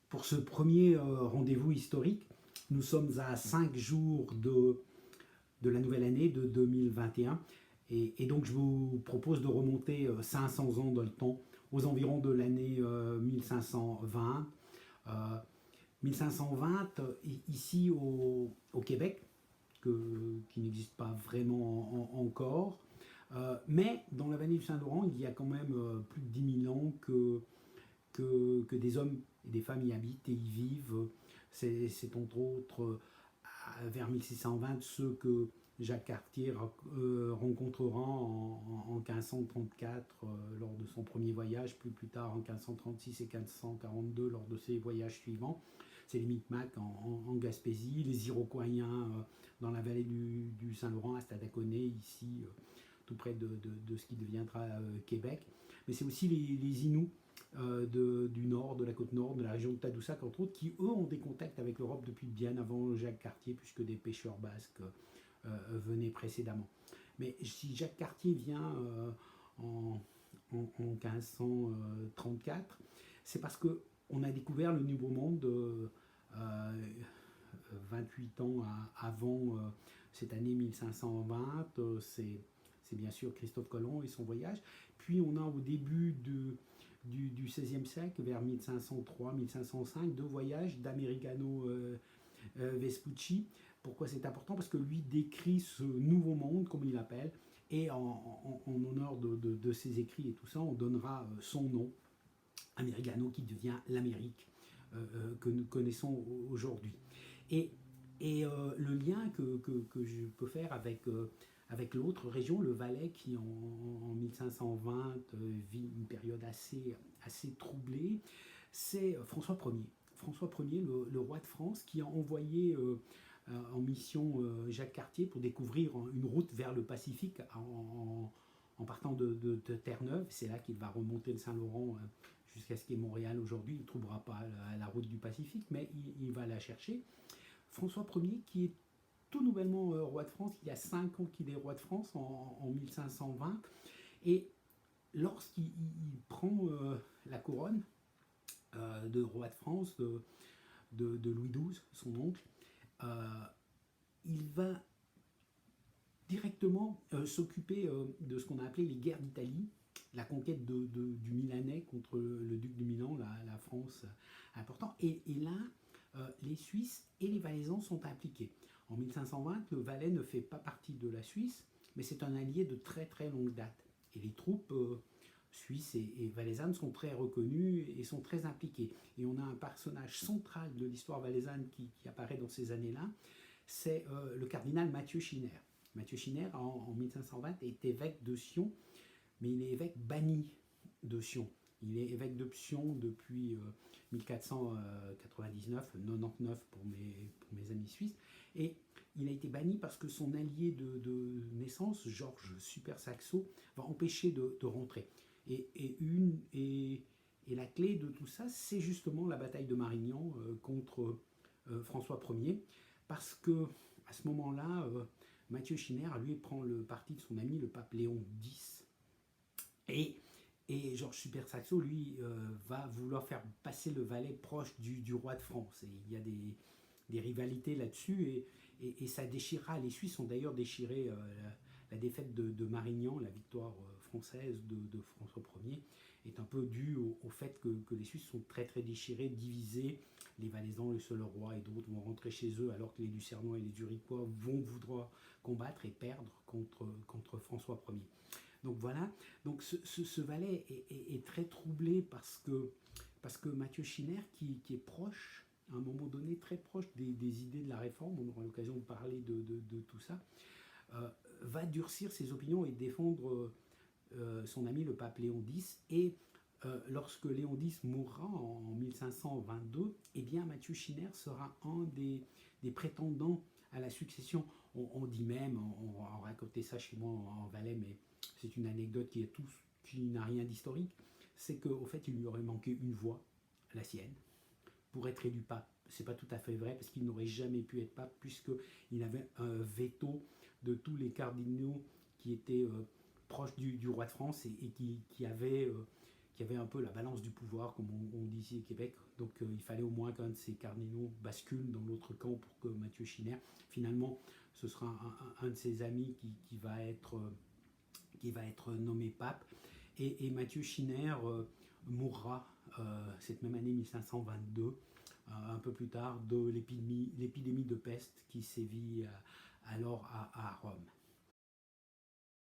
pour ce premier rendez-vous historique. Nous sommes à 5 jours de la nouvelle année de 2021. Et donc, je vous propose de remonter 500 ans dans le temps, aux environs de l'année 1520. 1520, ici au Québec, qui n'existe pas vraiment encore. Mais dans la vallée du Saint-Laurent, il y a quand même plus de 10 000 ans que des hommes et des femmes y habitent et y vivent. C'est entre autres vers 1620 ceux que Jacques Cartier rencontrera en 1534 lors de son premier voyage, plus tard en 1536 et 1542 lors de ses voyages suivants. C'est les Micmacs en Gaspésie, les Iroquois dans la vallée du Saint-Laurent, à Stadaconé, ici, tout près de ce qui deviendra Québec. Mais c'est aussi les Inuits du nord, de la côte nord, de la région de Tadoussac, entre autres, qui, eux, ont des contacts avec l'Europe depuis bien avant Jacques Cartier, puisque des pêcheurs basques venaient précédemment. Mais si Jacques Cartier vient en 1534, c'est parce qu'on a découvert le Nouveau Monde 28 ans avant cette année 1520. C'est bien sûr Christophe Colomb et son voyage. Puis on a au début du XVIe siècle, vers 1503-1505, deux voyages d'Americano Vespucci. Pourquoi c'est important? Parce que lui décrit ce nouveau monde, comme il l'appelle, et en honneur de ses écrits et tout ça, on donnera son nom, Americano, qui devient l'Amérique que nous connaissons aujourd'hui. Et le lien que je peux faire avec l'autre région, le Valais, qui en 1520 vit une période assez troublée, c'est François Ier. François Ier, le roi de France, qui a envoyé en mission Jacques Cartier pour découvrir une route vers le Pacifique en partant de Terre-Neuve. C'est là qu'il va remonter le Saint-Laurent jusqu'à ce qu'est Montréal aujourd'hui. Il ne trouvera pas la route du Pacifique, mais il va la chercher. François Ier, qui est tout nouvellement roi de France, il y a 5 ans qu'il est roi de France, en 1520, et lorsqu'il prend la couronne de roi de France de Louis XII, son oncle, il va directement s'occuper de ce qu'on a appelé les guerres d'Italie, la conquête du Milanais contre le duc de Milan, la France important. Et là, les Suisses et les Valaisans sont impliqués. En 1520, le Valais ne fait pas partie de la Suisse, mais c'est un allié de très très longue date. Et les troupes suisses et valaisannes sont très reconnues et sont très impliquées. Et on a un personnage central de l'histoire valaisanne qui apparaît dans ces années-là, c'est le cardinal Mathieu Schinner. Mathieu Schinner, en 1520, est évêque de Sion, mais il est évêque banni de Sion. Il est évêque de Sion depuis 1499, 99 pour mes amis suisses, et il a été banni parce que son allié de naissance, Georges Super-Saxo, va empêcher de rentrer. Et la clé de tout ça, c'est justement la bataille de Marignan contre François Ier, parce que à ce moment-là, Mathieu Schinner, lui, prend le parti de son ami, le pape Léon X. Et Georges Super-Saxo, lui, va vouloir faire passer le Valais proche du roi de France. Et il y a des rivalités là-dessus, et ça déchirera. Les Suisses ont d'ailleurs déchiré la défaite de Marignan, la victoire française de François Ier, est un peu due au fait que les Suisses sont très très déchirés, divisés. Les Valaisans, le seul roi et d'autres vont rentrer chez eux, alors que les Lucernois et les Zurichois vont vouloir combattre et perdre contre François Ier. Donc voilà, donc ce Valais est très troublé parce que Mathieu Schinner, qui est proche, à un moment donné, très proche des idées de la réforme, on aura l'occasion de parler de tout ça, va durcir ses opinions et défendre son ami le pape Léon X. Et lorsque Léon X mourra en 1522, eh bien Mathieu Schinner sera un des prétendants à la succession. On dit même, on racontait ça chez moi en Valais, mais c'est une anecdote qui n'a rien d'historique, c'est qu'au fait il lui aurait manqué une voix, la sienne, pour être élu pape. C'est pas tout à fait vrai, parce qu'il n'aurait jamais pu être pape, puisqu'il avait un veto de tous les cardinaux qui étaient proches du roi de France et qui qui avait un peu la balance du pouvoir, comme on dit ici au Québec. Donc il fallait au moins qu'un de ces cardinaux bascule dans l'autre camp pour que Mathieu Schinner, finalement, ce sera un de ses amis qui va être nommé pape. Et Mathieu Schinner mourra cette même année 1522, un peu plus tard, de l'épidémie de peste qui sévit alors à Rome.